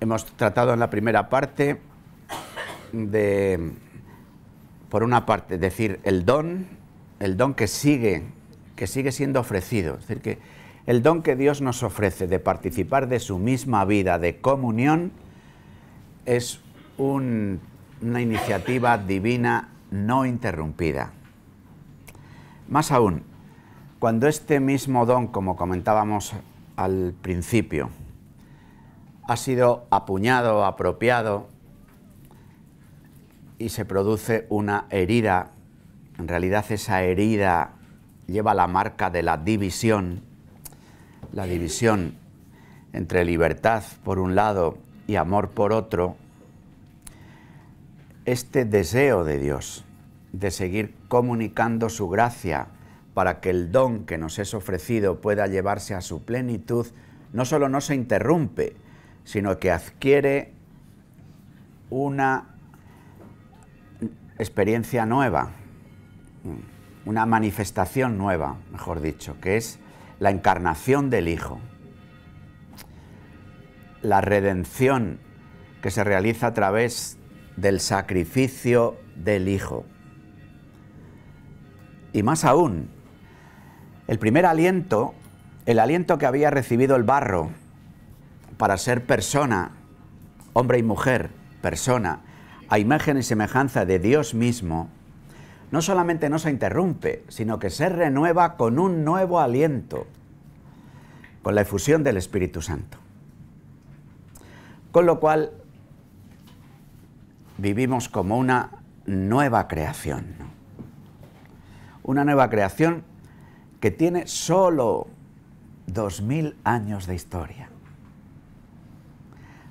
Hemos tratado en la primera parte de, por una parte, decir el don que sigue siendo ofrecido. Es decir, que el don que Dios nos ofrece de participar de su misma vida de comunión es una iniciativa divina no interrumpida. Más aún, cuando este mismo don, como comentábamos al principio, ha sido apuñado, apropiado y se produce una herida, en realidad esa herida lleva la marca de la división entre libertad por un lado y amor por otro. Este deseo de Dios de seguir comunicando su gracia para que el don que nos es ofrecido pueda llevarse a su plenitud, no solo no se interrumpe, sino que adquiere una experiencia nueva, una manifestación nueva, mejor dicho, que es la encarnación del Hijo, la redención que se realiza a través del sacrificio del Hijo. Y más aún, el primer aliento, el aliento que había recibido el barro para ser persona, hombre y mujer, persona, a imagen y semejanza de Dios mismo, no solamente no se interrumpe, sino que se renueva con un nuevo aliento, con la efusión del Espíritu Santo. Con lo cual, vivimos como una nueva creación, ¿no? Una nueva creación que tiene solo 2000 años de historia.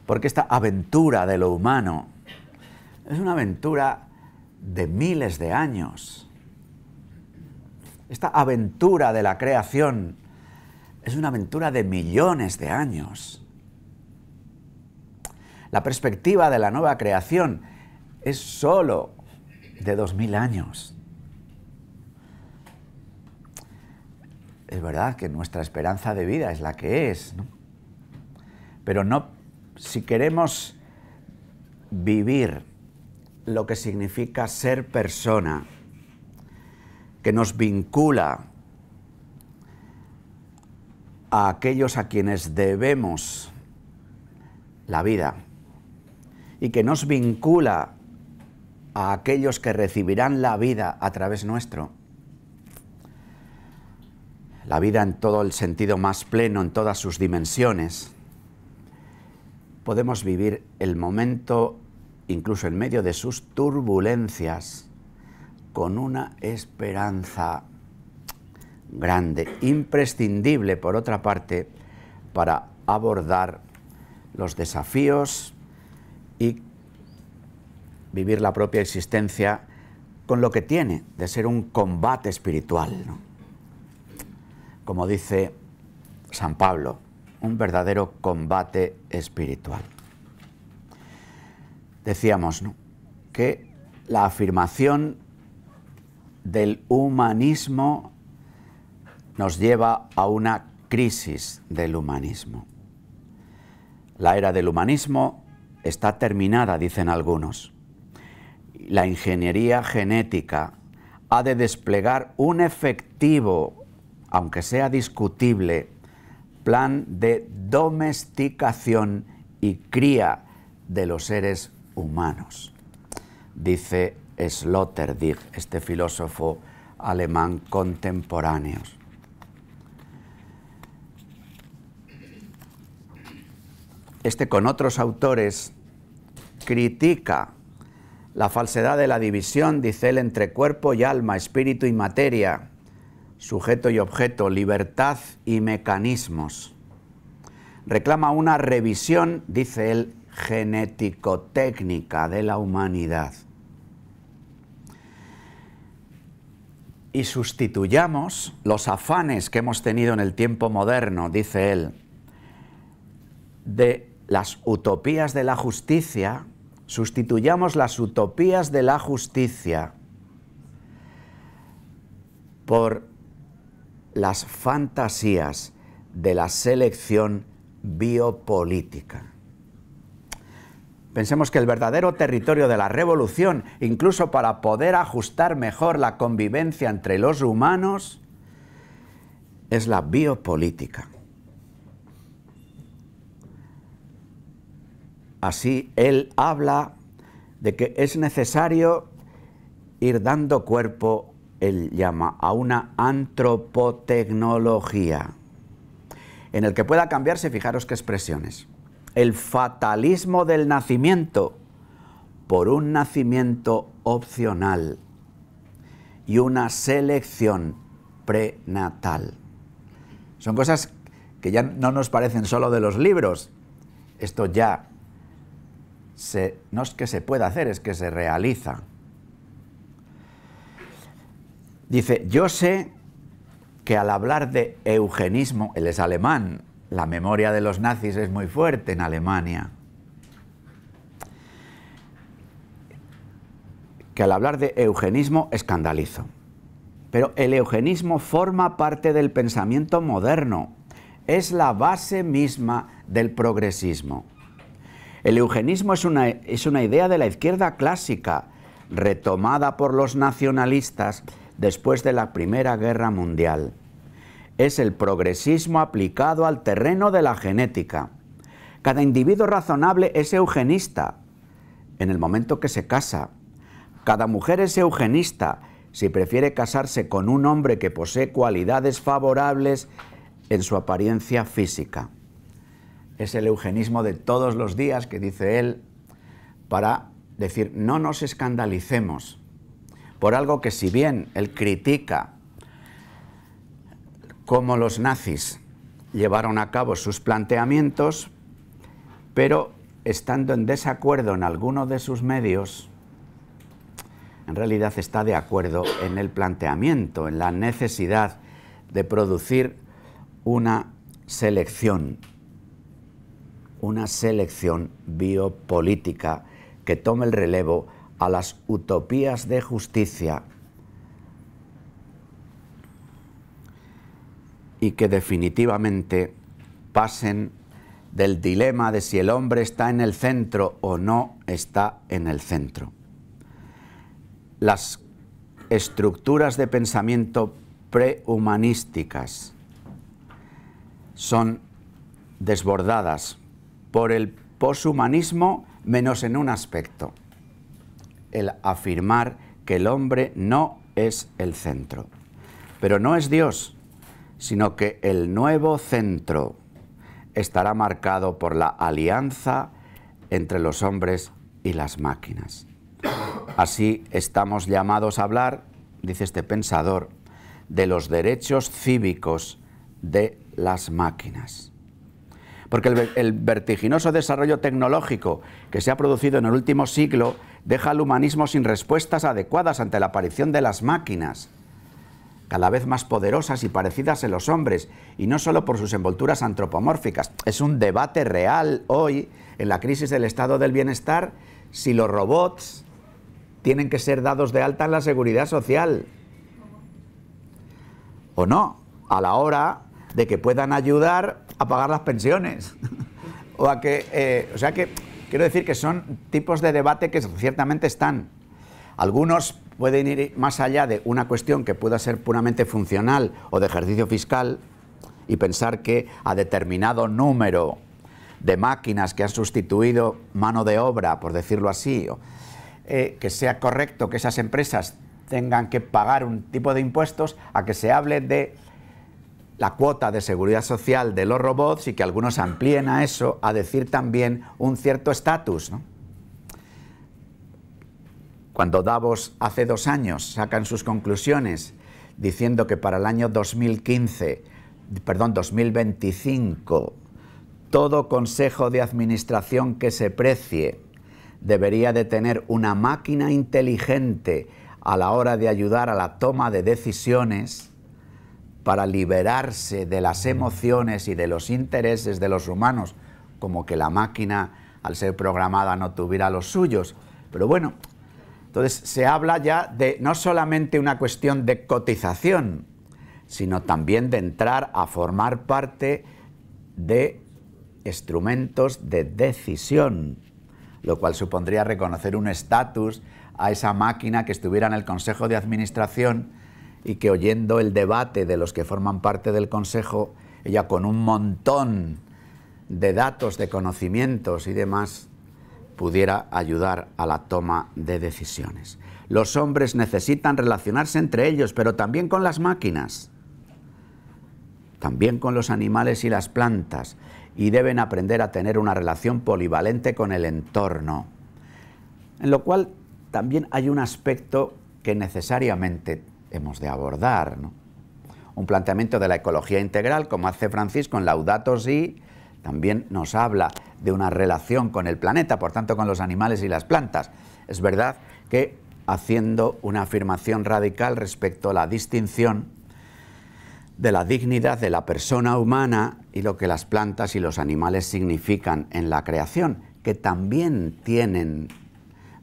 Porque esta aventura de lo humano es una aventura de miles de años. Esta aventura de la creación es una aventura de millones de años. La perspectiva de la nueva creación es solo de 2000 años. Es verdad que nuestra esperanza de vida es la que es, ¿no? Pero no, si queremos vivir lo que significa ser persona, que nos vincula a aquellos a quienes debemos la vida y que nos vincula a aquellos que recibirán la vida a través nuestro, la vida en todo el sentido más pleno, en todas sus dimensiones, podemos vivir el momento, incluso en medio de sus turbulencias, con una esperanza grande, imprescindible, por otra parte, para abordar los desafíos y vivir la propia existencia con lo que tiene de ser un combate espiritual, ¿no? Como dice San Pablo, un verdadero combate espiritual. Decíamos, ¿no?, que la afirmación del humanismo nos lleva a una crisis del humanismo. La era del humanismo está terminada, dicen algunos. La ingeniería genética ha de desplegar un efectivo, aunque sea discutible, plan de domesticación y cría de los seres humanos, dice Sloterdijk, este filósofo alemán contemporáneo. Este, con otros autores, critica la falsedad de la división, dice él, entre cuerpo y alma, espíritu y materia, sujeto y objeto, libertad y mecanismos. Reclama una revisión, dice él, genético-técnica de la humanidad. Y sustituyamos los afanes que hemos tenido en el tiempo moderno, dice él, de las utopías de la justicia, sustituyamos las utopías de la justicia por las fantasías de la selección biopolítica. Pensemos que el verdadero territorio de la revolución, incluso para poder ajustar mejor la convivencia entre los humanos, es la biopolítica. Así, él habla de que es necesario ir dando cuerpo, él llama, a una antropotecnología, en el que pueda cambiarse, fijaros qué expresiones, el fatalismo del nacimiento por un nacimiento opcional y una selección prenatal. Son cosas que ya no nos parecen solo de los libros. Esto ya no es que se pueda hacer, es que se realiza. Dice, yo sé que al hablar de eugenismo, él es alemán, la memoria de los nazis es muy fuerte en Alemania, que al hablar de eugenismo escandalizo. Pero el eugenismo forma parte del pensamiento moderno, es la base misma del progresismo. El eugenismo es una idea de la izquierda clásica, retomada por los nacionalistas después de la Primera Guerra Mundial. Es el progresismo aplicado al terreno de la genética. Cada individuo razonable es eugenista en el momento que se casa. Cada mujer es eugenista si prefiere casarse con un hombre que posee cualidades favorables en su apariencia física. Es el eugenismo de todos los días que dice él para decir no nos escandalicemos por algo que, si bien él critica cómo los nazis llevaron a cabo sus planteamientos, pero estando en desacuerdo en alguno de sus medios, en realidad está de acuerdo en el planteamiento, en la necesidad de producir una selección biopolítica que tome el relevo a las utopías de justicia y que definitivamente pasen del dilema de si el hombre está en el centro o no está en el centro. Las estructuras de pensamiento prehumanísticas son desbordadas por el poshumanismo, menos en un aspecto, el afirmar que el hombre no es el centro. Pero no es Dios, sino que el nuevo centro estará marcado por la alianza entre los hombres y las máquinas. Así estamos llamados a hablar, dice este pensador, de los derechos cívicos de las máquinas. Porque el vertiginoso desarrollo tecnológico que se ha producido en el último siglo deja al humanismo sin respuestas adecuadas ante la aparición de las máquinas, cada vez más poderosas y parecidas en los hombres, y no solo por sus envolturas antropomórficas. Es un debate real hoy, en la crisis del estado del bienestar, si los robots tienen que ser dados de alta en la seguridad social o no, a la hora de que puedan ayudar a pagar las pensiones. O sea que quiero decir que son tipos de debate que ciertamente están. Algunos pueden ir más allá de una cuestión que pueda ser puramente funcional o de ejercicio fiscal y pensar que a determinado número de máquinas que han sustituido mano de obra, por decirlo así, que sea correcto que esas empresas tengan que pagar un tipo de impuestos, a que se hable de la cuota de seguridad social de los robots y que algunos amplíen a eso a decir también un cierto estatus, ¿no? Cuando Davos hace 2 años sacan sus conclusiones diciendo que para el año 2025 todo consejo de administración que se precie debería de tener una máquina inteligente a la hora de ayudar a la toma de decisiones para liberarse de las emociones y de los intereses de los humanos, como que la máquina, al ser programada, no tuviera los suyos. Pero bueno, entonces se habla ya de no solamente una cuestión de cotización, sino también de entrar a formar parte de instrumentos de decisión. lo cual supondría reconocer un estatus a esa máquina que estuviera en el Consejo de Administración y que, oyendo el debate de los que forman parte del Consejo, ella, con un montón de datos, de conocimientos y demás, pudiera ayudar a la toma de decisiones. Los hombres necesitan relacionarse entre ellos, pero también con las máquinas, también con los animales y las plantas, y deben aprender a tener una relación polivalente con el entorno, en lo cual también hay un aspecto que necesariamente hemos de abordar, ¿no? Un planteamiento de la ecología integral, como hace Francisco en Laudato Si, también nos habla de una relación con el planeta, por tanto con los animales y las plantas. Es verdad que haciendo una afirmación radical respecto a la distinción de la dignidad de la persona humana y lo que las plantas y los animales significan en la creación, que también tienen,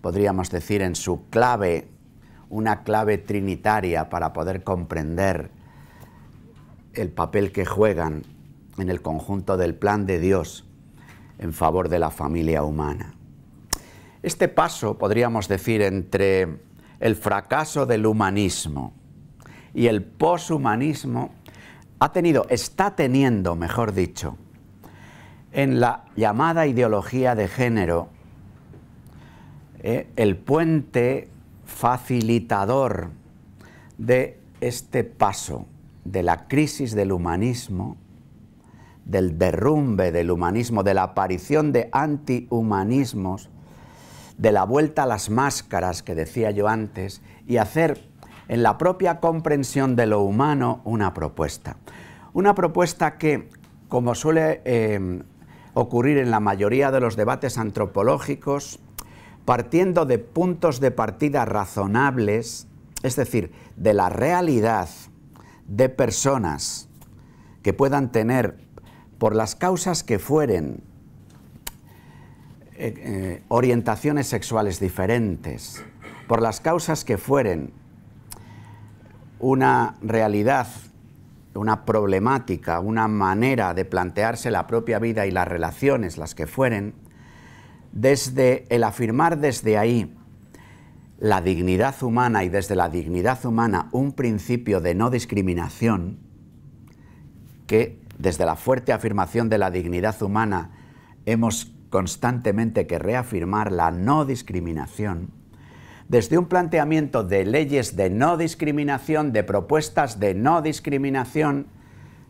podríamos decir, en su clave, una clave trinitaria para poder comprender el papel que juegan en el conjunto del plan de Dios en favor de la familia humana. Este paso, podríamos decir, entre el fracaso del humanismo y el poshumanismo está teniendo, mejor dicho, en la llamada ideología de género, el puente facilitador de este paso de la crisis del humanismo, del derrumbe del humanismo, de la aparición de antihumanismos, de la vuelta a las máscaras que decía yo antes, y hacer en la propia comprensión de lo humano una propuesta. Una propuesta que, como suele ocurrir en la mayoría de los debates antropológicos, partiendo de puntos de partida razonables, es decir, de la realidad de personas que puedan tener, por las causas que fueren, orientaciones sexuales diferentes, por las causas que fueren, una realidad, una problemática, una manera de plantearse la propia vida y las relaciones, las que fueren, desde el afirmar desde ahí la dignidad humana y desde la dignidad humana un principio de no discriminación, que desde la fuerte afirmación de la dignidad humana hemos constantemente que reafirmar la no discriminación, desde un planteamiento de leyes de no discriminación, de propuestas de no discriminación,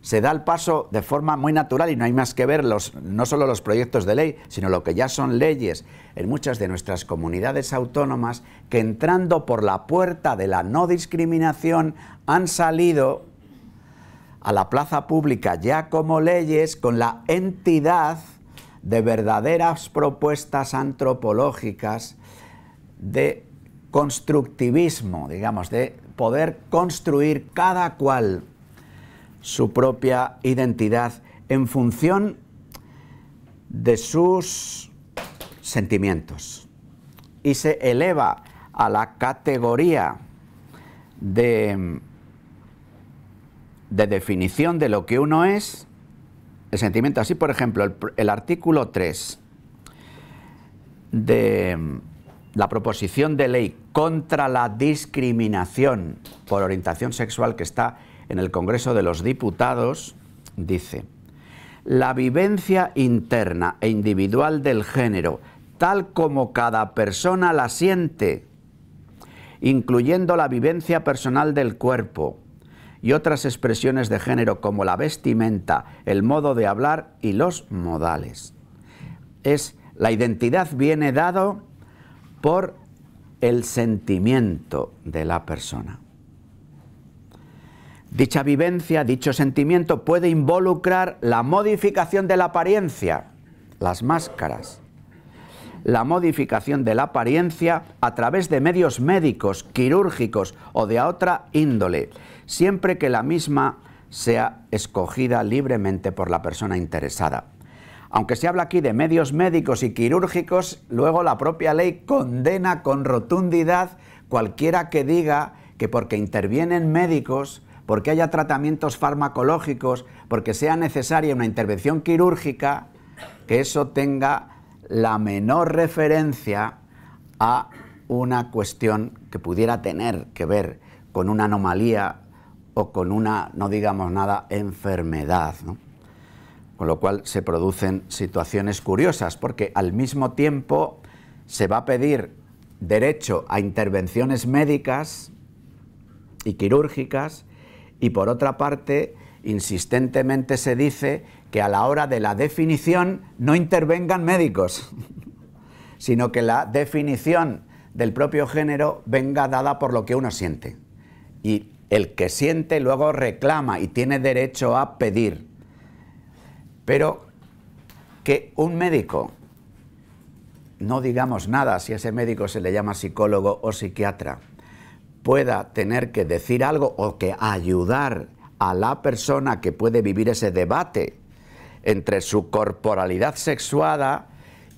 se da el paso de forma muy natural, y no hay más que ver no solo los proyectos de ley, sino lo que ya son leyes en muchas de nuestras comunidades autónomas, que entrando por la puerta de la no discriminación han salido a la plaza pública ya como leyes con la entidad de verdaderas propuestas antropológicas de constructivismo, digamos, de poder construir cada cual su propia identidad en función de sus sentimientos, y se eleva a la categoría de definición de lo que uno es el sentimiento. Así, por ejemplo, el artículo 3 de la proposición de ley contra la discriminación por orientación sexual, que está en el Congreso de los Diputados, dice: la vivencia interna e individual del género, tal como cada persona la siente, incluyendo la vivencia personal del cuerpo y otras expresiones de género como la vestimenta, el modo de hablar y los modales. La identidad viene dado por el sentimiento de la persona. Dicha vivencia, dicho sentimiento puede involucrar la modificación de la apariencia, las máscaras, la modificación de la apariencia a través de medios médicos, quirúrgicos o de otra índole, siempre que la misma sea escogida libremente por la persona interesada. Aunque se habla aquí de medios médicos y quirúrgicos, luego la propia ley condena con rotundidad cualquiera que diga que porque intervienen médicos, porque haya tratamientos farmacológicos, porque sea necesaria una intervención quirúrgica, que eso tenga la menor referencia a una cuestión que pudiera tener que ver con una anomalía o con una, no digamos nada, enfermedad, ¿no? Con lo cual se producen situaciones curiosas, porque al mismo tiempo se va a pedir derecho a intervenciones médicas y quirúrgicas, y por otra parte, insistentemente se dice que a la hora de la definición no intervengan médicos, sino que la definición del propio género venga dada por lo que uno siente. Y el que siente luego reclama y tiene derecho a pedir. Pero que un médico, no digamos nada si a ese médico se le llama psicólogo o psiquiatra, pueda tener que decir algo o que ayudar a la persona que puede vivir ese debate entre su corporalidad sexuada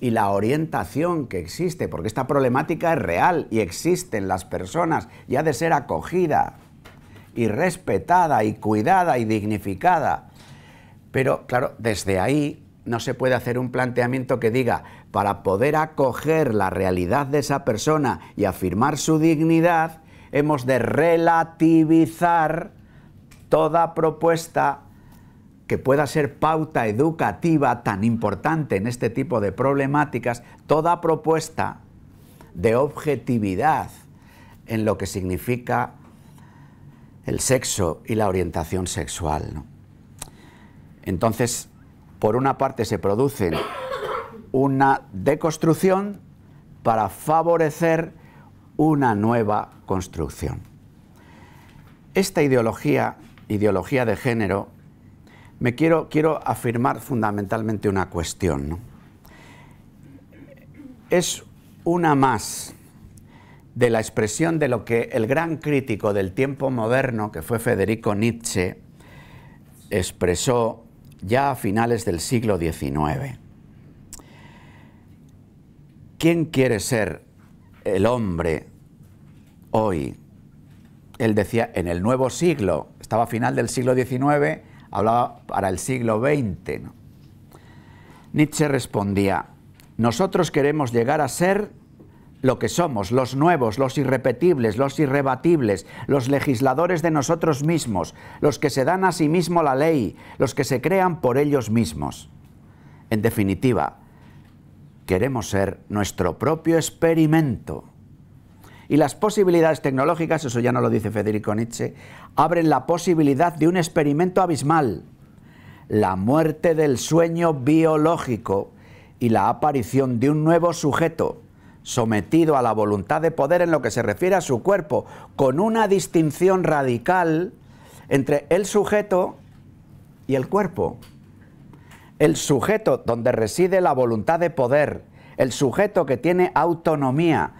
y la orientación que existe, porque esta problemática es real y existe en las personas y ha de ser acogida y respetada y cuidada y dignificada. Pero, claro, desde ahí no se puede hacer un planteamiento que diga, para poder acoger la realidad de esa persona y afirmar su dignidad, hemos de relativizar toda propuesta que pueda ser pauta educativa tan importante en este tipo de problemáticas, toda propuesta de objetividad en lo que significa el sexo y la orientación sexual, ¿no? Entonces, por una parte se produce una deconstrucción para favorecer una nueva construcción. Esta ideología de género, quiero afirmar fundamentalmente una cuestión, ¿no? Es una más de la expresión de lo que el gran crítico del tiempo moderno, que fue Federico Nietzsche, expresó ya a finales del siglo XIX. ¿Quién quiere ser el hombre hoy? Él decía, en el nuevo siglo, estaba a final del siglo XIX, hablaba para el siglo XX, ¿no? Nietzsche respondía, nosotros queremos llegar a ser lo que somos, los nuevos, los irrepetibles, los irrebatibles, los legisladores de nosotros mismos, los que se dan a sí mismos la ley, los que se crean por ellos mismos. En definitiva, queremos ser nuestro propio experimento. Y las posibilidades tecnológicas, eso ya no lo dice Federico Nietzsche, abren la posibilidad de un experimento abismal, la muerte del sueño biológico y la aparición de un nuevo sujeto, sometido a la voluntad de poder en lo que se refiere a su cuerpo, con una distinción radical entre el sujeto y el cuerpo. El sujeto donde reside la voluntad de poder, el sujeto que tiene autonomía,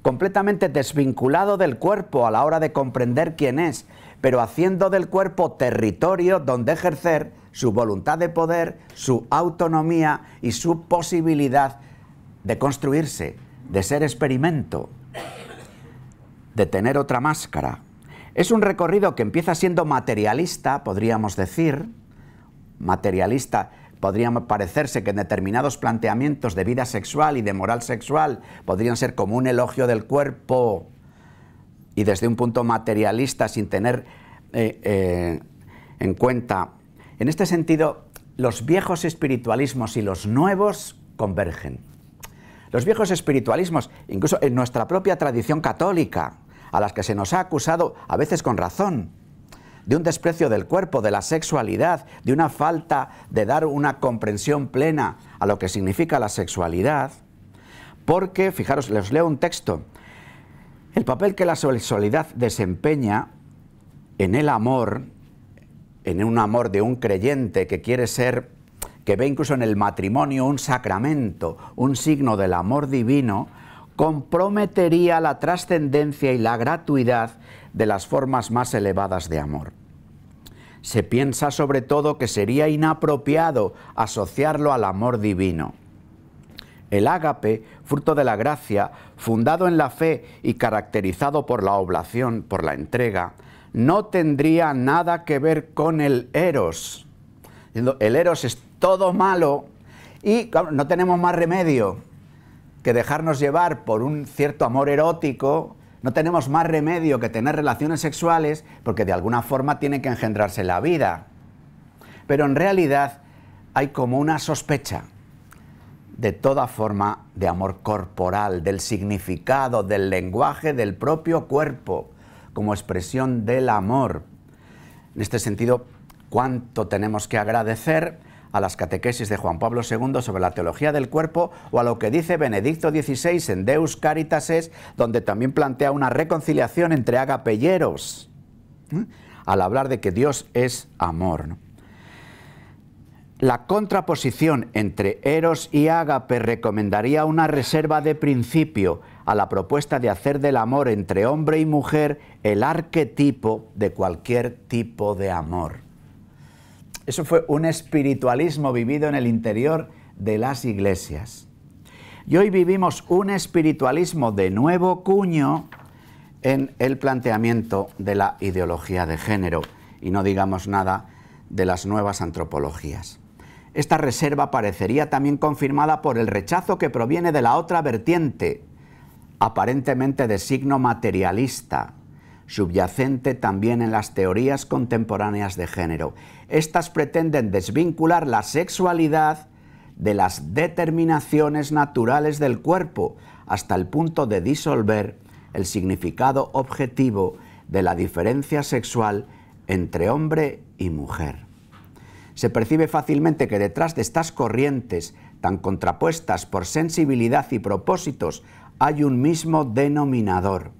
completamente desvinculado del cuerpo a la hora de comprender quién es, pero haciendo del cuerpo territorio donde ejercer su voluntad de poder, su autonomía y su posibilidad de construirse, de ser experimento, de tener otra máscara. Es un recorrido que empieza siendo materialista, podríamos decir, materialista. Podría parecerse que en determinados planteamientos de vida sexual y de moral sexual podrían ser como un elogio del cuerpo y desde un punto materialista sin tener en cuenta. En este sentido, los viejos espiritualismos y los nuevos convergen. Los viejos espiritualismos, incluso en nuestra propia tradición católica, a las que se nos ha acusado, a veces con razón, de un desprecio del cuerpo, de la sexualidad, de una falta de dar una comprensión plena a lo que significa la sexualidad, porque, fijaros, les leo un texto, el papel que la sexualidad desempeña en el amor, en un amor de un creyente que quiere ser, que ve incluso en el matrimonio un sacramento, un signo del amor divino, comprometería la trascendencia y la gratuidad de las formas más elevadas de amor. Se piensa sobre todo que sería inapropiado asociarlo al amor divino. El ágape, fruto de la gracia, fundado en la fe y caracterizado por la oblación, por la entrega, no tendría nada que ver con el eros. El eros es todo malo Y claro, no tenemos más remedio que dejarnos llevar por un cierto amor erótico, no tenemos más remedio que tener relaciones sexuales, porque de alguna forma tiene que engendrarse la vida. Pero en realidad hay como una sospecha de toda forma de amor corporal, del significado, del lenguaje del propio cuerpo, como expresión del amor. En este sentido, ¿cuánto tenemos que agradecer a las catequesis de Juan Pablo II sobre la teología del cuerpo, o a lo que dice Benedicto XVI en Deus Caritas Est, donde también plantea una reconciliación entre ágape y eros, al hablar de que Dios es amor, ¿no? La contraposición entre eros y ágape recomendaría una reserva de principio a la propuesta de hacer del amor entre hombre y mujer el arquetipo de cualquier tipo de amor. Eso fue un espiritualismo vivido en el interior de las iglesias. Y hoy vivimos un espiritualismo de nuevo cuño en el planteamiento de la ideología de género, y no digamos nada de las nuevas antropologías. Esta reserva parecería también confirmada por el rechazo que proviene de la otra vertiente, aparentemente de signo materialista, subyacente también en las teorías contemporáneas de género. Estas pretenden desvincular la sexualidad de las determinaciones naturales del cuerpo, hasta el punto de disolver el significado objetivo de la diferencia sexual entre hombre y mujer. Se percibe fácilmente que detrás de estas corrientes, tan contrapuestas por sensibilidad y propósitos, hay un mismo denominador: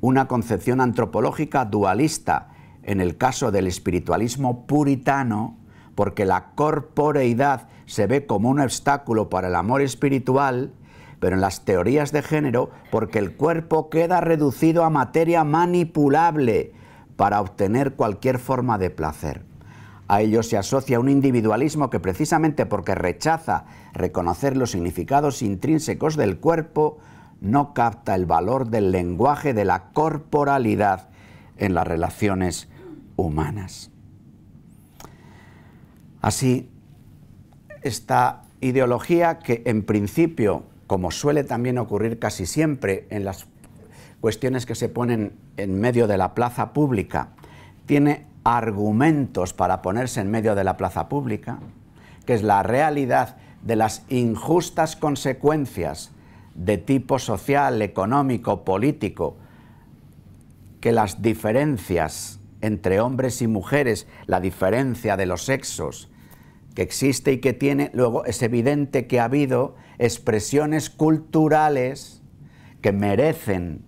una concepción antropológica dualista, en el caso del espiritualismo puritano, porque la corporeidad se ve como un obstáculo para el amor espiritual, pero en las teorías de género, porque el cuerpo queda reducido a materia manipulable para obtener cualquier forma de placer. A ello se asocia un individualismo que, precisamente porque rechaza reconocer los significados intrínsecos del cuerpo, no capta el valor del lenguaje de la corporalidad en las relaciones humanas. Así, esta ideología, que en principio, como suele también ocurrir casi siempre en las cuestiones que se ponen en medio de la plaza pública, tiene argumentos para ponerse en medio de la plaza pública, que es la realidad de las injustas consecuencias de tipo social, económico, político, que las diferencias entre hombres y mujeres, la diferencia de los sexos que existe y que tiene, luego es evidente que ha habido expresiones culturales que merecen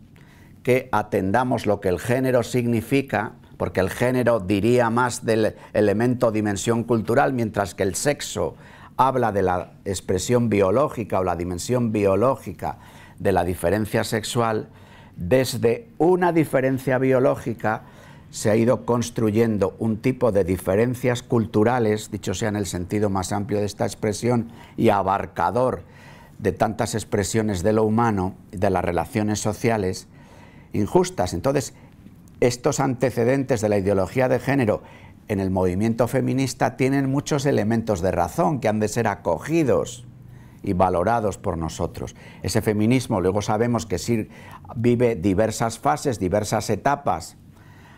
que atendamos lo que el género significa, porque el género diría más del elemento dimensión cultural, mientras que el sexo habla de la expresión biológica o la dimensión biológica de la diferencia sexual. Desde una diferencia biológica se ha ido construyendo un tipo de diferencias culturales, dicho sea en el sentido más amplio de esta expresión y abarcador de tantas expresiones de lo humano, de las relaciones sociales, injustas. Entonces, estos antecedentes de la ideología de género en el movimiento feminista tienen muchos elementos de razón que han de ser acogidos y valorados por nosotros. Ese feminismo, luego sabemos que sí vive diversas fases, diversas etapas,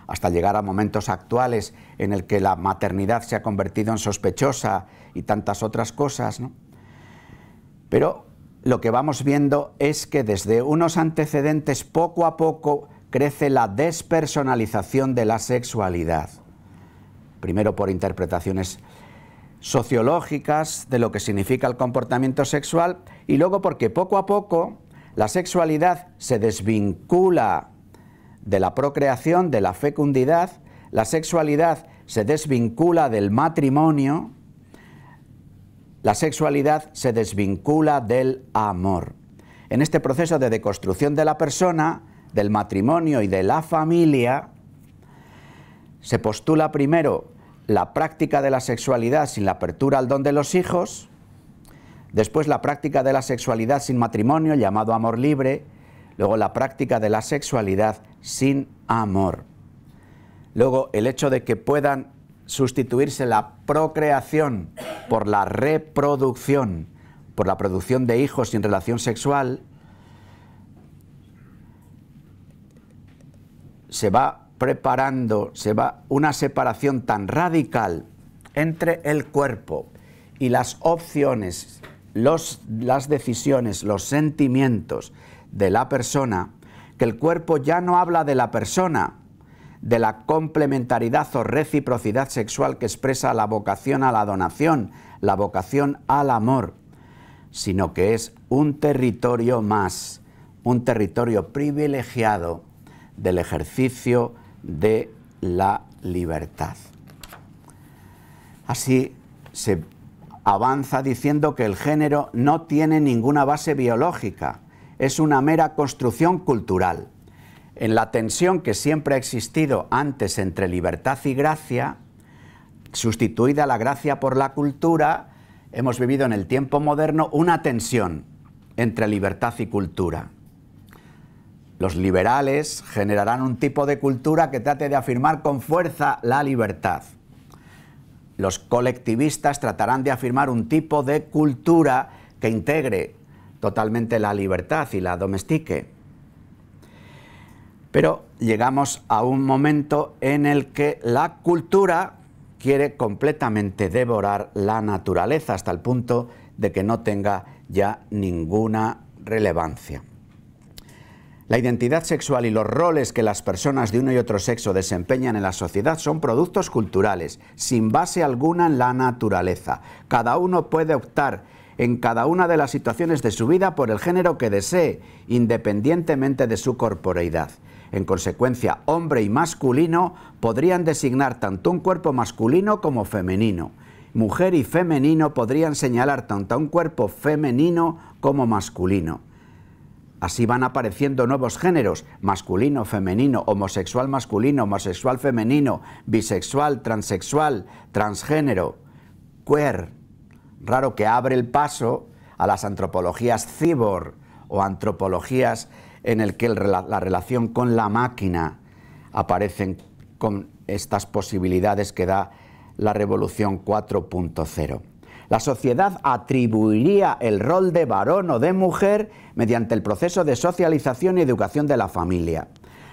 hasta llegar a momentos actuales en el que la maternidad se ha convertido en sospechosa y tantas otras cosas, ¿no? Pero lo que vamos viendo es que desde unos antecedentes poco a poco crece la despersonalización de la sexualidad. Primero por interpretaciones sociológicas de lo que significa el comportamiento sexual, y luego porque poco a poco la sexualidad se desvincula de la procreación, de la fecundidad, la sexualidad se desvincula del matrimonio, la sexualidad se desvincula del amor. En este proceso de deconstrucción de la persona, del matrimonio y de la familia, se postula primero la práctica de la sexualidad sin la apertura al don de los hijos, después la práctica de la sexualidad sin matrimonio, llamado amor libre, luego la práctica de la sexualidad sin amor. Luego el hecho de que puedan sustituirse la procreación por la reproducción, por la producción de hijos sin relación sexual, se va preparando, una separación tan radical entre el cuerpo y las opciones, las decisiones, los sentimientos de la persona, que el cuerpo ya no habla de la persona, de la complementariedad o reciprocidad sexual que expresa la vocación a la donación, la vocación al amor, sino que es un territorio más, un territorio privilegiado del ejercicio de la libertad. Así se avanza diciendo que el género no tiene ninguna base biológica, es una mera construcción cultural. En la tensión que siempre ha existido antes entre libertad y gracia, sustituida la gracia por la cultura, hemos vivido en el tiempo moderno una tensión entre libertad y cultura. Los liberales generarán un tipo de cultura que trate de afirmar con fuerza la libertad. Los colectivistas tratarán de afirmar un tipo de cultura que integre totalmente la libertad y la domestique. Pero llegamos a un momento en el que la cultura quiere completamente devorar la naturaleza hasta el punto de que no tenga ya ninguna relevancia. La identidad sexual y los roles que las personas de uno y otro sexo desempeñan en la sociedad son productos culturales, sin base alguna en la naturaleza. Cada uno puede optar en cada una de las situaciones de su vida por el género que desee, independientemente de su corporeidad. En consecuencia, hombre y masculino podrían designar tanto un cuerpo masculino como femenino. Mujer y femenino podrían señalar tanto a un cuerpo femenino como masculino. Así van apareciendo nuevos géneros: masculino, femenino, homosexual masculino, homosexual femenino, bisexual, transexual, transgénero, queer. Raro que abre el paso a las antropologías cyborg o antropologías en el que la relación con la máquina aparecen con estas posibilidades que da la revolución 4.0. La sociedad atribuiría el rol de varón o de mujer mediante el proceso de socialización y educación de la familia.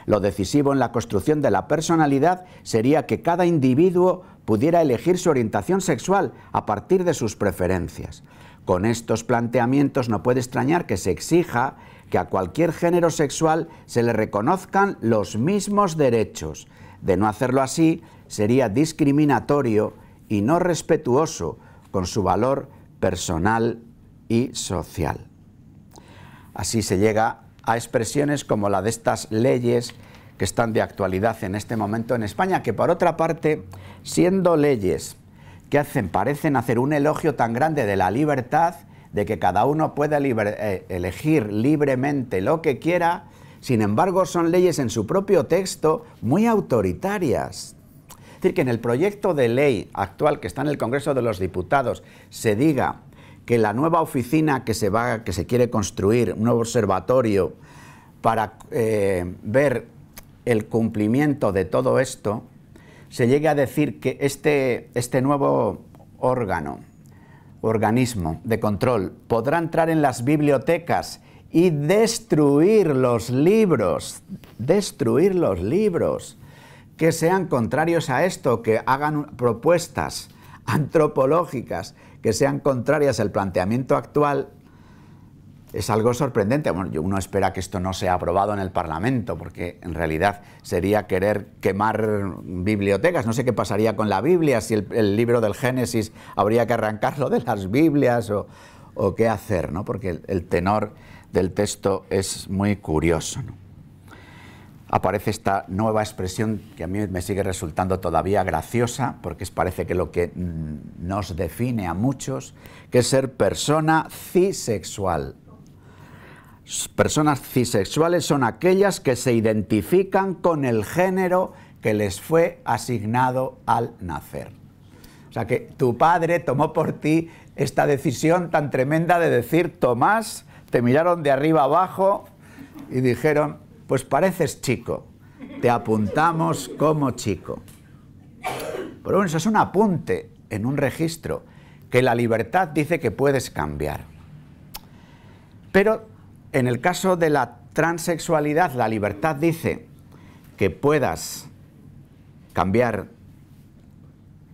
Lo decisivo en la construcción de la personalidad sería que cada individuo pudiera elegir su orientación sexual a partir de sus preferencias. Con estos planteamientos no puede extrañar que se exija que a cualquier género sexual se le reconozcan los mismos derechos. De no hacerlo así, sería discriminatorio y no respetuoso con su valor personal y social. Así se llega a expresiones como la de estas leyes que están de actualidad en este momento en España, que por otra parte, siendo leyes que parecen hacer un elogio tan grande de la libertad, de que cada uno pueda elegir libremente lo que quiera, sin embargo son leyes en su propio texto muy autoritarias. Es decir, que en el proyecto de ley actual que está en el Congreso de los Diputados se diga que la nueva oficina que se quiere construir, un nuevo observatorio para ver el cumplimiento de todo esto, se llegue a decir que este nuevo organismo de control podrá entrar en las bibliotecas y destruir los libros que sean contrarios a esto, que hagan propuestas antropológicas que sean contrarias al planteamiento actual, es algo sorprendente. Bueno, uno espera que esto no sea aprobado en el Parlamento, porque en realidad sería querer quemar bibliotecas. No sé qué pasaría con la Biblia, si el libro del Génesis habría que arrancarlo de las Biblias o qué hacer, ¿no? Porque el tenor del texto es muy curioso, ¿no? Aparece esta nueva expresión que a mí me sigue resultando todavía graciosa, porque parece que lo que nos define a muchos, que es ser persona cisexual. Personas cisexuales son aquellas que se identifican con el género que les fue asignado al nacer. O sea que tu padre tomó por ti esta decisión tan tremenda de decir: Tomás, te miraron de arriba abajo y dijeron: pues pareces chico, te apuntamos como chico. Pero bueno, eso es un apunte en un registro que la libertad dice que puedes cambiar. Pero en el caso de la transexualidad, la libertad dice que puedas cambiar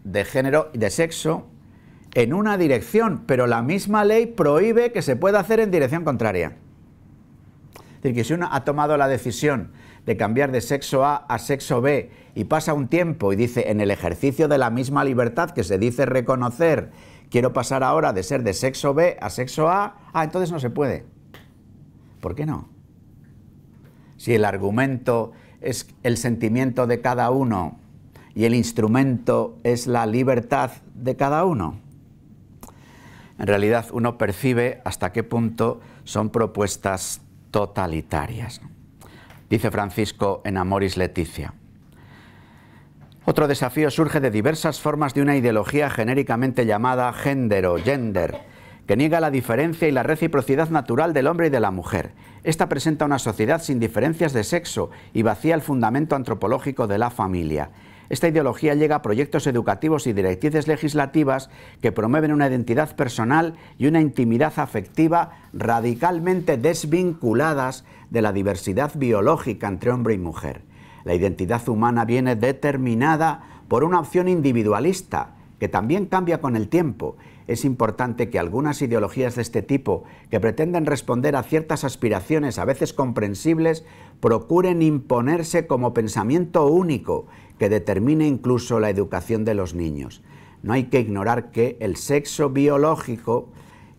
de género y de sexo en una dirección, pero la misma ley prohíbe que se pueda hacer en dirección contraria. Es decir, que si uno ha tomado la decisión de cambiar de sexo A a sexo B y pasa un tiempo y dice, en el ejercicio de la misma libertad que se dice reconocer, quiero pasar ahora de ser de sexo B a sexo A, entonces no se puede. ¿Por qué no? Si el argumento es el sentimiento de cada uno y el instrumento es la libertad de cada uno. En realidad uno percibe hasta qué punto son propuestas totalitarias. Dice Francisco en Amoris Laetitia. Otro desafío surge de diversas formas de una ideología genéricamente llamada gender, que niega la diferencia y la reciprocidad natural del hombre y de la mujer. Esta presenta una sociedad sin diferencias de sexo y vacía el fundamento antropológico de la familia. Esta ideología llega a proyectos educativos y directrices legislativas que promueven una identidad personal y una intimidad afectiva radicalmente desvinculadas de la diversidad biológica entre hombre y mujer. La identidad humana viene determinada por una opción individualista, que también cambia con el tiempo. Es importante que algunas ideologías de este tipo, que pretenden responder a ciertas aspiraciones a veces comprensibles, procuren imponerse como pensamiento único, que determine incluso la educación de los niños. No hay que ignorar que el sexo biológico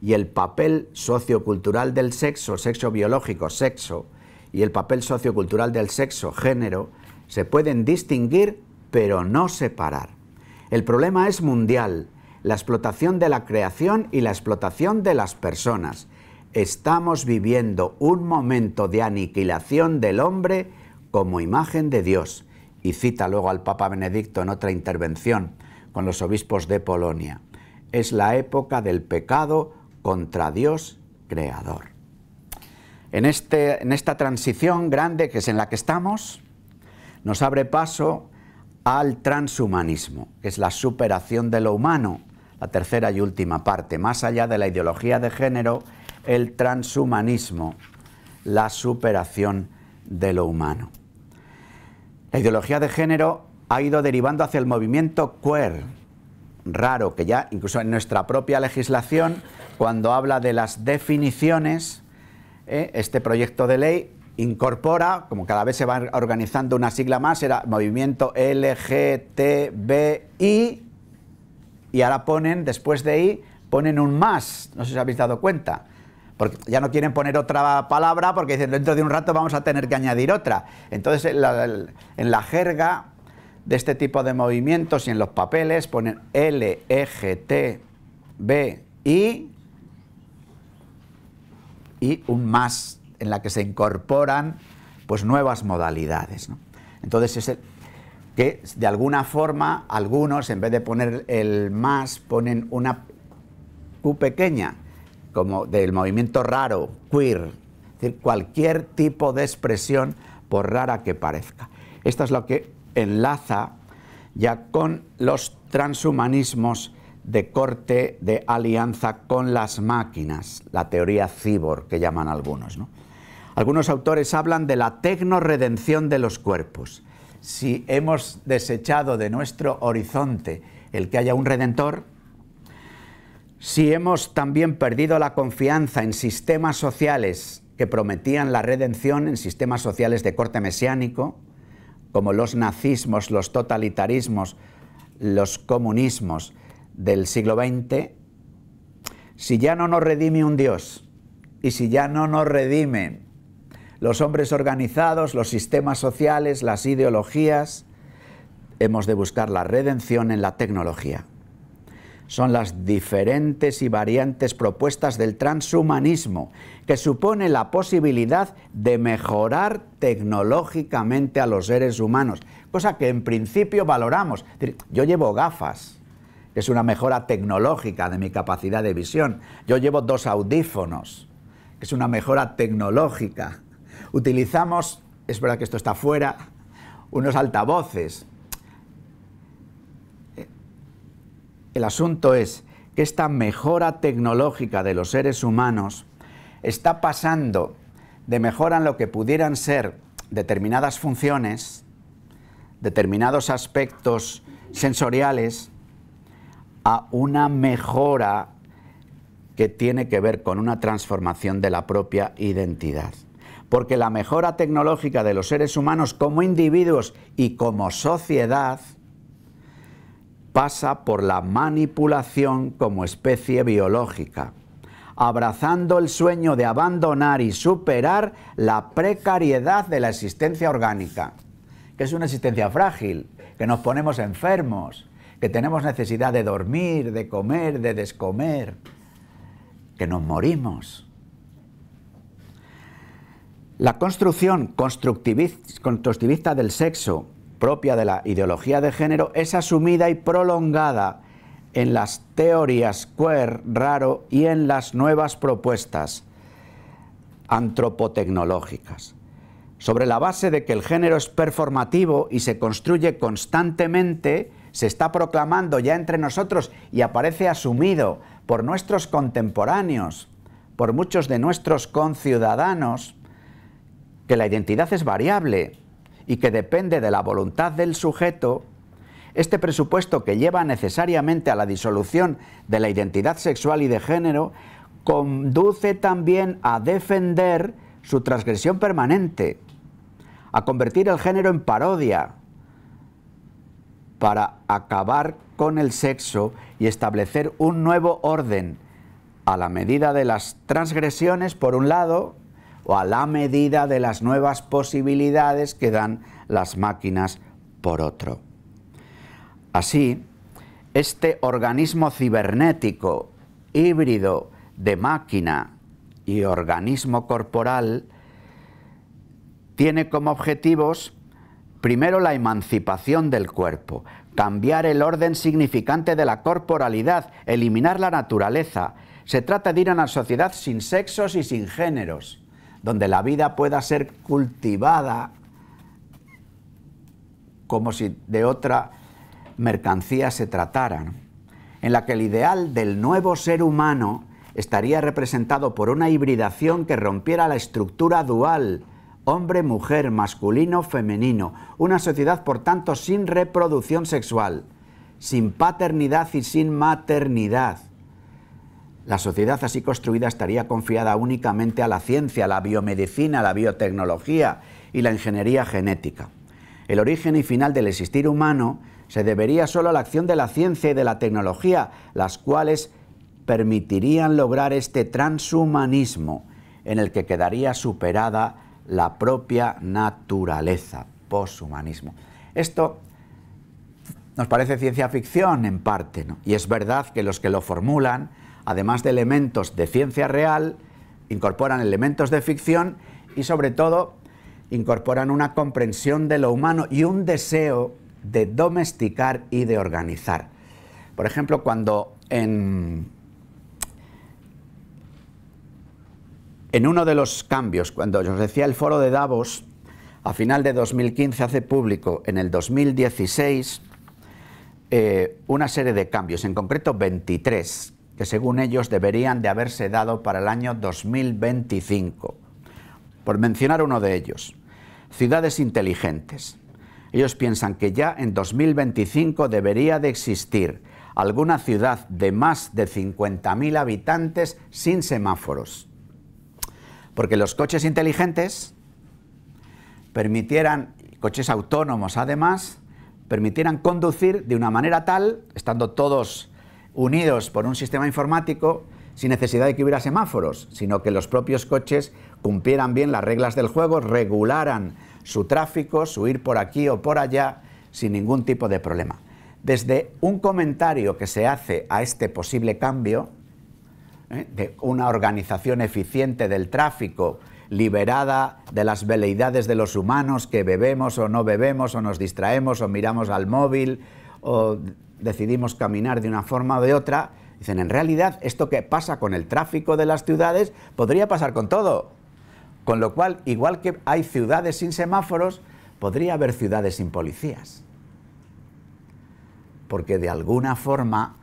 y el papel sociocultural del sexo, sexo biológico, sexo, y el papel sociocultural del sexo, género, se pueden distinguir pero no separar. El problema es mundial, la explotación de la creación y la explotación de las personas. Estamos viviendo un momento de aniquilación del hombre como imagen de Dios. Y cita luego al Papa Benedicto en otra intervención con los obispos de Polonia. Es la época del pecado contra Dios creador. En esta transición grande que es en la que estamos, nos abre paso al transhumanismo, que es la superación de lo humano, la tercera y última parte. Más allá de la ideología de género, el transhumanismo, la superación de lo humano. La ideología de género ha ido derivando hacia el movimiento queer, raro, que ya incluso en nuestra propia legislación, cuando habla de las definiciones, este proyecto de ley incorpora, como cada vez se va organizando una sigla más, era movimiento LGTBI, y ahora ponen, después de I, ponen un más, no sé si os habéis dado cuenta. Porque ya no quieren poner otra palabra porque dicen dentro de un rato vamos a tener que añadir otra. Entonces en la jerga de este tipo de movimientos y en los papeles ponen LGTBI y un más en la que se incorporan pues nuevas modalidades, ¿no? Entonces que de alguna forma algunos en vez de poner el más ponen una Q pequeña, como del movimiento raro, queer, es decir, cualquier tipo de expresión, por rara que parezca. Esto es lo que enlaza ya con los transhumanismos de corte de alianza con las máquinas, la teoría cyborg que llaman algunos, ¿no? Algunos autores hablan de la tecnorredención de los cuerpos. Si hemos desechado de nuestro horizonte el que haya un redentor, si hemos también perdido la confianza en sistemas sociales que prometían la redención, en sistemas sociales de corte mesiánico, como los nazismos, los totalitarismos, los comunismos del siglo XX, si ya no nos redime un Dios y si ya no nos redimen los hombres organizados, los sistemas sociales, las ideologías, hemos de buscar la redención en la tecnología. Son las diferentes y variantes propuestas del transhumanismo, que supone la posibilidad de mejorar tecnológicamente a los seres humanos, cosa que en principio valoramos. Es decir, yo llevo gafas, que es una mejora tecnológica de mi capacidad de visión. Yo llevo 2 audífonos, que es una mejora tecnológica. Utilizamos, es verdad que esto está fuera, unos altavoces. El asunto es que esta mejora tecnológica de los seres humanos está pasando de mejora en lo que pudieran ser determinadas funciones, determinados aspectos sensoriales, a una mejora que tiene que ver con una transformación de la propia identidad. Porque la mejora tecnológica de los seres humanos como individuos y como sociedad pasa por la manipulación como especie biológica, abrazando el sueño de abandonar y superar la precariedad de la existencia orgánica, que es una existencia frágil, que nos ponemos enfermos, que tenemos necesidad de dormir, de comer, de descomer, que nos morimos. La construcción constructivista del sexo, propia de la ideología de género, es asumida y prolongada en las teorías queer, raro y en las nuevas propuestas antropotecnológicas, sobre la base de que el género es performativo y se construye constantemente. Se está proclamando ya entre nosotros y aparece asumido por nuestros contemporáneos, por muchos de nuestros conciudadanos, que la identidad es variable y que depende de la voluntad del sujeto. Este presupuesto, que lleva necesariamente a la disolución de la identidad sexual y de género, conduce también a defender su transgresión permanente, a convertir el género en parodia, para acabar con el sexo y establecer un nuevo orden a la medida de las transgresiones, por un lado, o a la medida de las nuevas posibilidades que dan las máquinas, por otro. Así, este organismo cibernético, híbrido de máquina y organismo corporal, tiene como objetivos, primero, la emancipación del cuerpo, cambiar el orden significante de la corporalidad, eliminar la naturaleza. Se trata de ir a una sociedad sin sexos y sin géneros, donde la vida pueda ser cultivada como si de otra mercancía se tratara, ¿no? En la que el ideal del nuevo ser humano estaría representado por una hibridación que rompiera la estructura dual, hombre-mujer, masculino-femenino, una sociedad, por tanto, sin reproducción sexual, sin paternidad y sin maternidad. La sociedad así construida estaría confiada únicamente a la ciencia, a la biomedicina, a la biotecnología y la ingeniería genética. El origen y final del existir humano se debería solo a la acción de la ciencia y de la tecnología, las cuales permitirían lograr este transhumanismo en el que quedaría superada la propia naturaleza, poshumanismo. Esto nos parece ciencia ficción en parte, ¿no? Y es verdad que los que lo formulan, además de elementos de ciencia real, incorporan elementos de ficción y sobre todo incorporan una comprensión de lo humano y un deseo de domesticar y de organizar. Por ejemplo, cuando en uno de los cambios, cuando os decía el foro de Davos, a final de 2015 hace público en el 2016 una serie de cambios, en concreto 23, que según ellos deberían de haberse dado para el año 2025. Por mencionar uno de ellos, ciudades inteligentes. Ellos piensan que ya en 2025 debería de existir alguna ciudad de más de 50.000 habitantes sin semáforos. Porque los coches inteligentes permitieran, coches autónomos además, permitieran conducir de una manera tal, estando todos unidos por un sistema informático, sin necesidad de que hubiera semáforos, sino que los propios coches cumplieran bien las reglas del juego, regularan su tráfico, su ir por aquí o por allá, sin ningún tipo de problema. Desde un comentario que se hace a este posible cambio, de una organización eficiente del tráfico, liberada de las veleidades de los humanos, que bebemos o no bebemos, o nos distraemos, o miramos al móvil, o decidimos caminar de una forma o de otra, dicen, en realidad, esto que pasa con el tráfico de las ciudades, podría pasar con todo. Con lo cual, igual que hay ciudades sin semáforos, podría haber ciudades sin policías. Porque de alguna forma,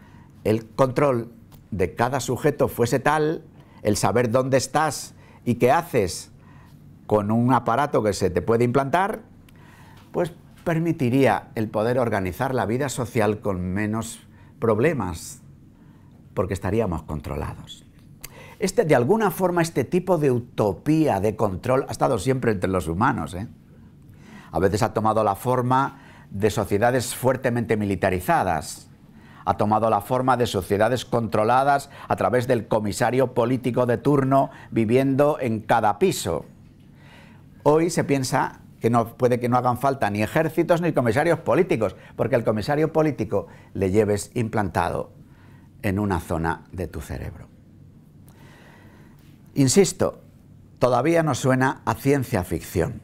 el control de cada sujeto fuese tal, el saber dónde estás y qué haces con un aparato que se te puede implantar, pues permitiría el poder organizar la vida social con menos problemas, porque estaríamos controlados. De alguna forma, este tipo de utopía de control ha estado siempre entre los humanos, ¿eh? A veces ha tomado la forma de sociedades fuertemente militarizadas, ha tomado la forma de sociedades controladas a través del comisario político de turno viviendo en cada piso. Hoy se piensa que puede que no hagan falta ni ejércitos ni comisarios políticos, porque el comisario político le lleves implantado en una zona de tu cerebro. Insisto, todavía nos suena a ciencia ficción,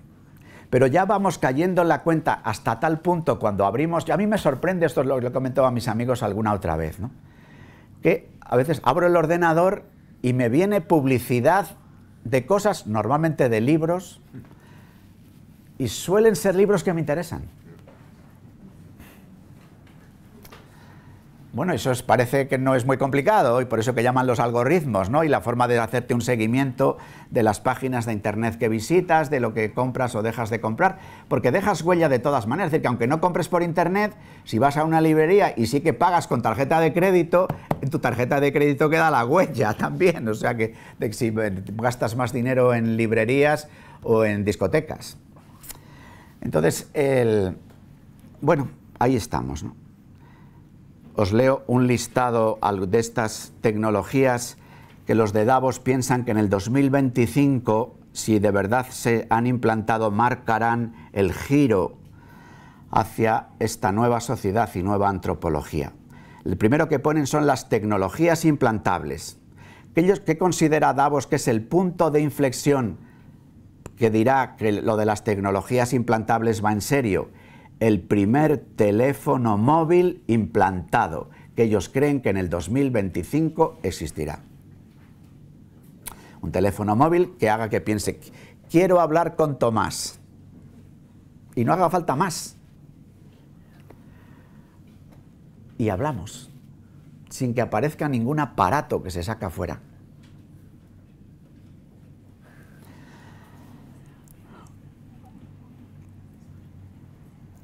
pero ya vamos cayendo en la cuenta hasta tal punto cuando abrimos, y a mí me sorprende, esto es lo que he comentado a mis amigos alguna otra vez, ¿no? Que a veces abro el ordenador y me viene publicidad de cosas, normalmente de libros, y suelen ser libros que me interesan. Bueno, eso parece que no es muy complicado, y por eso que llaman los algoritmos, ¿no? Y la forma de hacerte un seguimiento de las páginas de internet que visitas, de lo que compras o dejas de comprar, porque dejas huella de todas maneras. Es decir, que aunque no compres por internet, si vas a una librería y sí que pagas con tarjeta de crédito, en tu tarjeta de crédito queda la huella también. O sea que si gastas más dinero en librerías o en discotecas. Entonces, bueno, ahí estamos, ¿no? Os leo un listado de estas tecnologías que los de Davos piensan que en el 2025, si de verdad se han implantado, marcarán el giro hacia esta nueva sociedad y nueva antropología. El primero que ponen son las tecnologías implantables. ¿Qué considera Davos que es el punto de inflexión que dirá que lo de las tecnologías implantables va en serio? El primer teléfono móvil implantado, que ellos creen que en el 2025 existirá. Un teléfono móvil que haga que piense, quiero hablar con Tomás, y no haga falta más. Y hablamos, sin que aparezca ningún aparato que se saca afuera.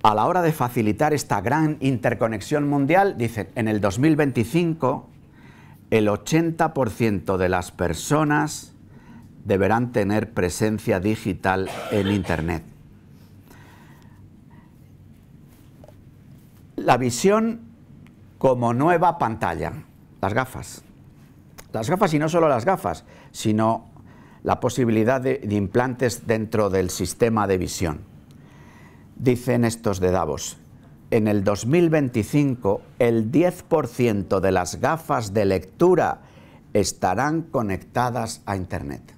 A la hora de facilitar esta gran interconexión mundial, dicen, en el 2025 el 80% de las personas deberán tener presencia digital en Internet. La visión como nueva pantalla, las gafas. Las gafas, y no solo las gafas, sino la posibilidad de implantes dentro del sistema de visión. Dicen estos de Davos, en el 2025 el 10% de las gafas de lectura estarán conectadas a Internet.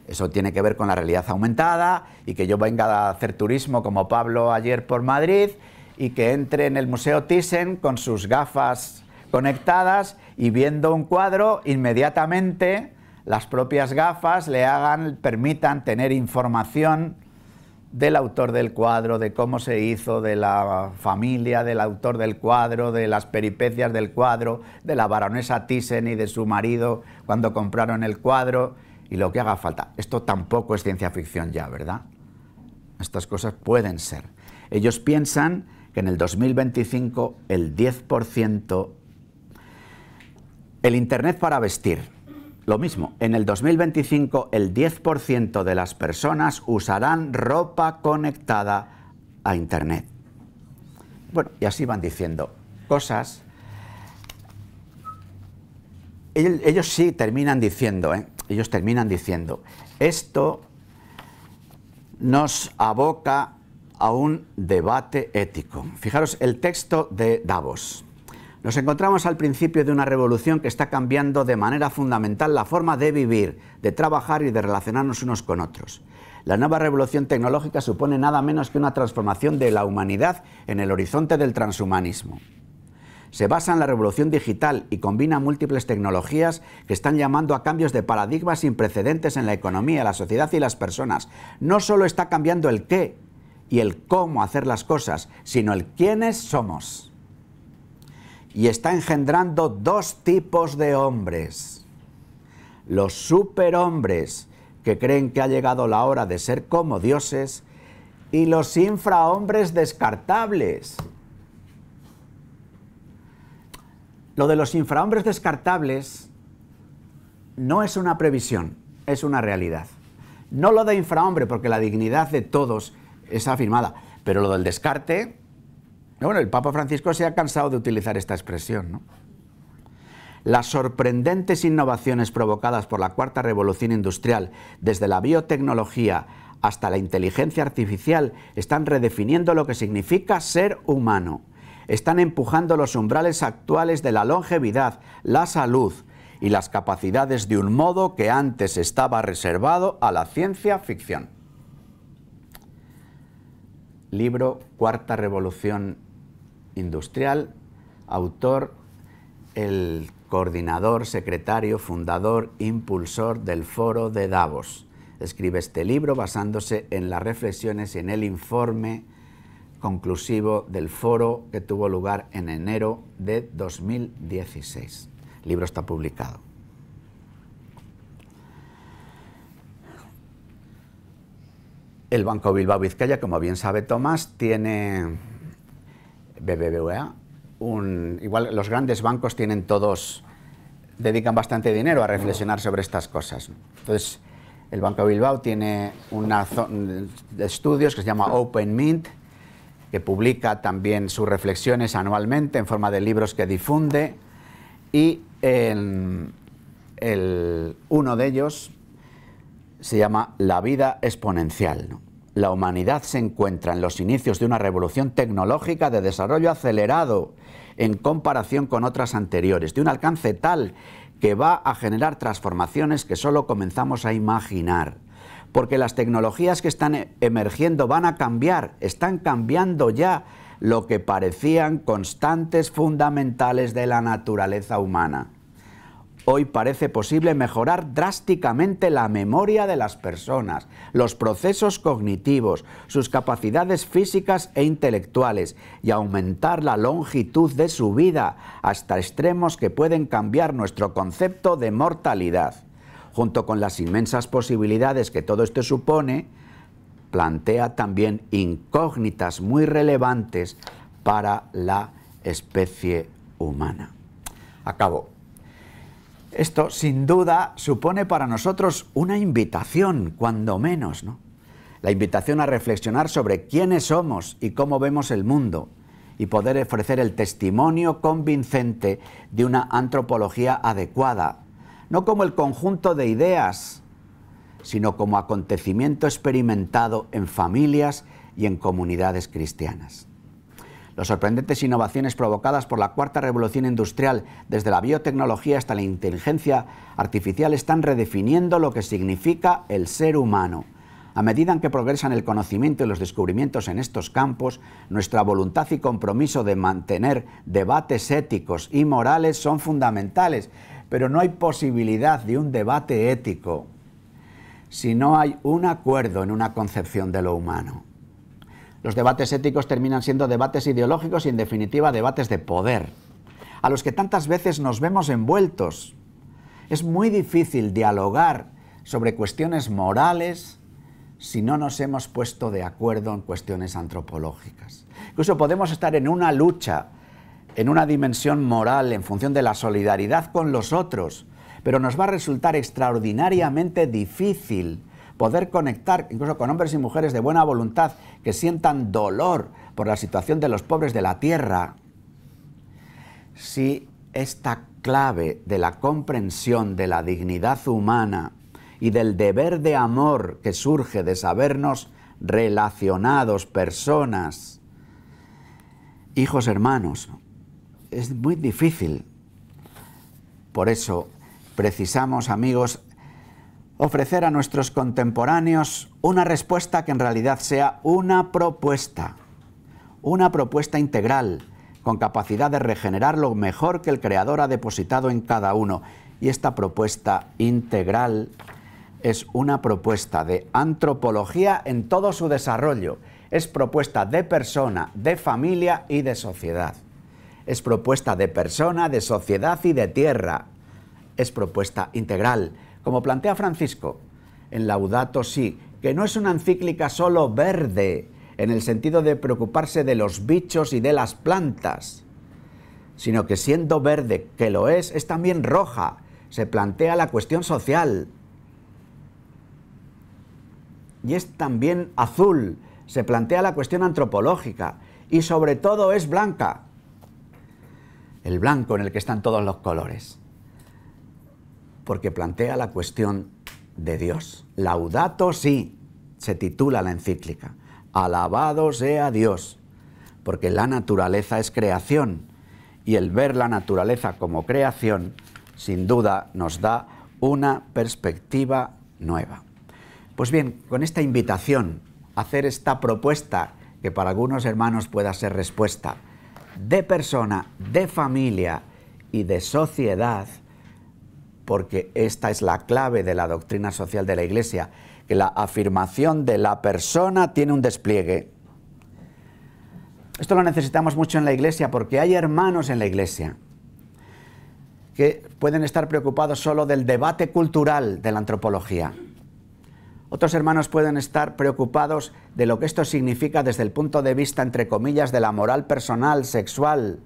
Eso tiene que ver con la realidad aumentada y que yo venga a hacer turismo como Pablo ayer por Madrid y que entre en el Museo Thyssen con sus gafas conectadas y viendo un cuadro, inmediatamente las propias gafas permitan tener información del autor del cuadro, de cómo se hizo, de la familia del autor del cuadro, de las peripecias del cuadro, de la baronesa Thyssen y de su marido cuando compraron el cuadro y lo que haga falta. Esto tampoco es ciencia ficción ya, ¿verdad? Estas cosas pueden ser. Ellos piensan que en el 2025 el 10%, el Internet para vestir. Lo mismo, en el 2025 el 10% de las personas usarán ropa conectada a Internet. Bueno, y así van diciendo cosas. Ellos sí terminan diciendo, ellos terminan diciendo, esto nos aboca a un debate ético. Fijaros el texto de Davos. Nos encontramos al principio de una revolución que está cambiando de manera fundamental la forma de vivir, de trabajar y de relacionarnos unos con otros. La nueva revolución tecnológica supone nada menos que una transformación de la humanidad en el horizonte del transhumanismo. Se basa en la revolución digital y combina múltiples tecnologías que están llamando a cambios de paradigmas sin precedentes en la economía, la sociedad y las personas. No solo está cambiando el qué y el cómo hacer las cosas, sino el quiénes somos. y está engendrando dos tipos de hombres. Los superhombres, que creen que ha llegado la hora de ser como dioses, y los infrahombres descartables. Lo de los infrahombres descartables no es una previsión, es una realidad. No lo de infrahombre, porque la dignidad de todos es afirmada, pero lo del descarte, bueno, el Papa Francisco se ha cansado de utilizar esta expresión, ¿no? Las sorprendentes innovaciones provocadas por la cuarta revolución industrial, desde la biotecnología hasta la inteligencia artificial, están redefiniendo lo que significa ser humano. Están empujando los umbrales actuales de la longevidad, la salud y las capacidades de un modo que antes estaba reservado a la ciencia ficción. Libro Cuarta Revolución Industrial, autor el coordinador, secretario, fundador, impulsor del Foro de Davos. Escribe este libro basándose en las reflexiones y en el informe conclusivo del foro que tuvo lugar en enero de 2016. El libro está publicado. El Banco Bilbao Vizcaya, como bien sabe Tomás, tiene BBVA. Igual los grandes bancos tienen todos, dedican bastante dinero a reflexionar sobre estas cosas, ¿no? Entonces, el Banco Bilbao tiene una zona de estudios que se llama Open Mint, que publica también sus reflexiones anualmente en forma de libros que difunde, y uno de ellos se llama La vida exponencial, ¿no? La humanidad se encuentra en los inicios de una revolución tecnológica de desarrollo acelerado en comparación con otras anteriores, de un alcance tal que va a generar transformaciones que solo comenzamos a imaginar. Porque las tecnologías que están emergiendo van a cambiar, están cambiando ya lo que parecían constantes fundamentales de la naturaleza humana. Hoy parece posible mejorar drásticamente la memoria de las personas, los procesos cognitivos, sus capacidades físicas e intelectuales y aumentar la longitud de su vida hasta extremos que pueden cambiar nuestro concepto de mortalidad. Junto con las inmensas posibilidades que todo esto supone, plantea también incógnitas muy relevantes para la especie humana. Acabo. Esto, sin duda, supone para nosotros una invitación, cuando menos, ¿no? La invitación a reflexionar sobre quiénes somos y cómo vemos el mundo, y poder ofrecer el testimonio convincente de una antropología adecuada, no como el conjunto de ideas, sino como acontecimiento experimentado en familias y en comunidades cristianas. Las sorprendentes innovaciones provocadas por la cuarta revolución industrial, desde la biotecnología hasta la inteligencia artificial, están redefiniendo lo que significa el ser humano. A medida en que progresan el conocimiento y los descubrimientos en estos campos, nuestra voluntad y compromiso de mantener debates éticos y morales son fundamentales, pero no hay posibilidad de un debate ético si no hay un acuerdo en una concepción de lo humano. Los debates éticos terminan siendo debates ideológicos y, en definitiva, debates de poder, a los que tantas veces nos vemos envueltos. Es muy difícil dialogar sobre cuestiones morales si no nos hemos puesto de acuerdo en cuestiones antropológicas. Incluso podemos estar en una lucha, en una dimensión moral, en función de la solidaridad con los otros, pero nos va a resultar extraordinariamente difícil poder conectar incluso con hombres y mujeres de buena voluntad que sientan dolor por la situación de los pobres de la tierra, si esta clave de la comprensión de la dignidad humana y del deber de amor que surge de sabernos relacionados, personas, hijos, hermanos, es muy difícil. Por eso precisamos, amigos, ofrecer a nuestros contemporáneos una respuesta que en realidad sea una propuesta integral, con capacidad de regenerar lo mejor que el Creador ha depositado en cada uno. Y esta propuesta integral es una propuesta de antropología en todo su desarrollo. Es propuesta de persona, de familia y de sociedad. es propuesta de persona, de sociedad y de tierra. Es propuesta integral, como plantea Francisco en Laudato Si, que no es una encíclica solo verde, en el sentido de preocuparse de los bichos y de las plantas, sino que siendo verde, que lo es también roja, se plantea la cuestión social. Y es también azul, se plantea la cuestión antropológica, y sobre todo es blanca, el blanco en el que están todos los colores, porque plantea la cuestión de Dios. Laudato Si se titula la encíclica, alabado sea Dios, porque la naturaleza es creación, y el ver la naturaleza como creación, sin duda, nos da una perspectiva nueva. Pues bien, con esta invitación a hacer esta propuesta, que para algunos hermanos pueda ser respuesta, de persona, de familia y de sociedad, porque esta es la clave de la doctrina social de la Iglesia, que la afirmación de la persona tiene un despliegue. Esto lo necesitamos mucho en la Iglesia, porque hay hermanos en la Iglesia que pueden estar preocupados solo del debate cultural de la antropología. Otros hermanos pueden estar preocupados de lo que esto significa desde el punto de vista, entre comillas, de la moral personal, sexual,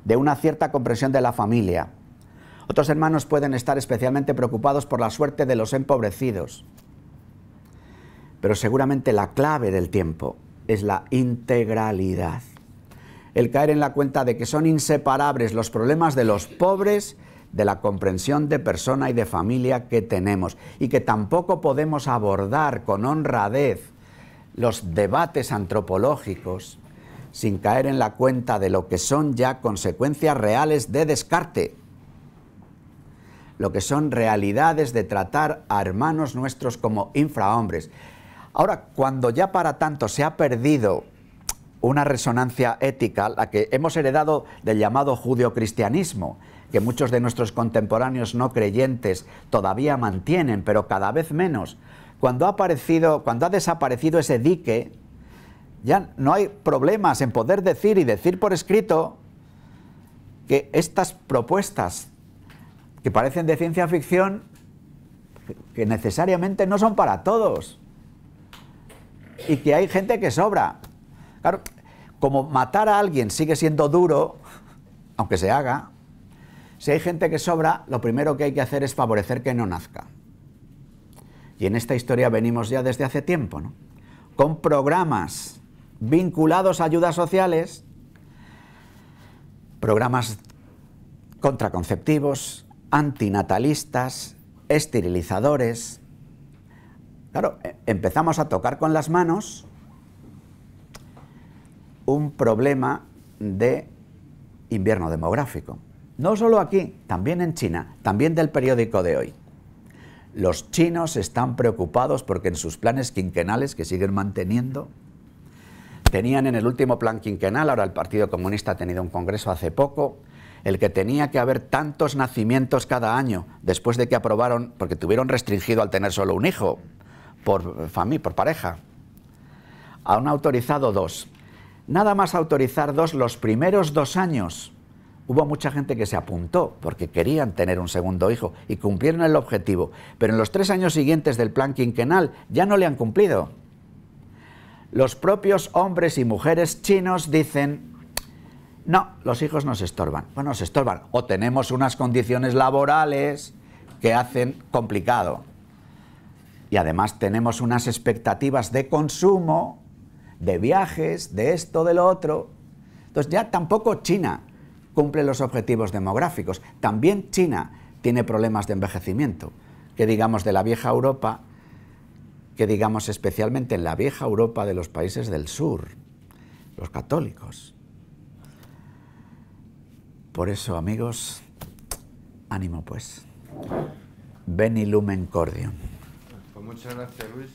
de una cierta comprensión de la familia. Otros hermanos pueden estar especialmente preocupados por la suerte de los empobrecidos. Pero seguramente la clave del tiempo es la integralidad. El caer en la cuenta de que son inseparables los problemas de los pobres de la comprensión de persona y de familia que tenemos, y que tampoco podemos abordar con honradez los debates antropológicos sin caer en la cuenta de lo que son ya consecuencias reales de descarte, lo que son realidades de tratar a hermanos nuestros como infrahombres. Ahora, cuando ya para tanto se ha perdido una resonancia ética, la que hemos heredado del llamado judeocristianismo, que muchos de nuestros contemporáneos no creyentes todavía mantienen, pero cada vez menos, cuando ha desaparecido ese dique, ya no hay problemas en poder decir y decir por escrito que estas propuestas que parecen de ciencia ficción, que necesariamente no son para todos, y que hay gente que sobra. Claro, como matar a alguien sigue siendo duro, aunque se haga, si hay gente que sobra, lo primero que hay que hacer es favorecer que no nazca. Y en esta historia venimos ya desde hace tiempo, ¿no? Con programas vinculados a ayudas sociales, programas contraconceptivos, antinatalistas, esterilizadores. Claro, empezamos a tocar con las manos un problema de invierno demográfico. No solo aquí, también en China, también del periódico de hoy. Los chinos están preocupados porque en sus planes quinquenales, que siguen manteniendo, tenían en el último plan quinquenal, ahora el Partido Comunista ha tenido un congreso hace poco, el que tenía que haber tantos nacimientos cada año, después de que aprobaron, porque tuvieron restringido al tener solo un hijo, por pareja. Han autorizado 2. Nada más autorizar 2 los primeros 2 años. Hubo mucha gente que se apuntó porque querían tener un segundo hijo y cumplieron el objetivo. Pero en los 3 años siguientes del plan quinquenal ya no le han cumplido. Los propios hombres y mujeres chinos dicen: no, los hijos nos estorban. Bueno, nos estorban. O tenemos unas condiciones laborales que hacen complicado. Y además tenemos unas expectativas de consumo, de viajes, de esto, de lo otro. Entonces ya tampoco China cumple los objetivos demográficos. También China tiene problemas de envejecimiento. Que digamos de la vieja Europa, que digamos especialmente en la vieja Europa de los países del sur, los católicos. Por eso, amigos, ánimo pues. Beni lumen cordium. Pues muchas gracias, Luis.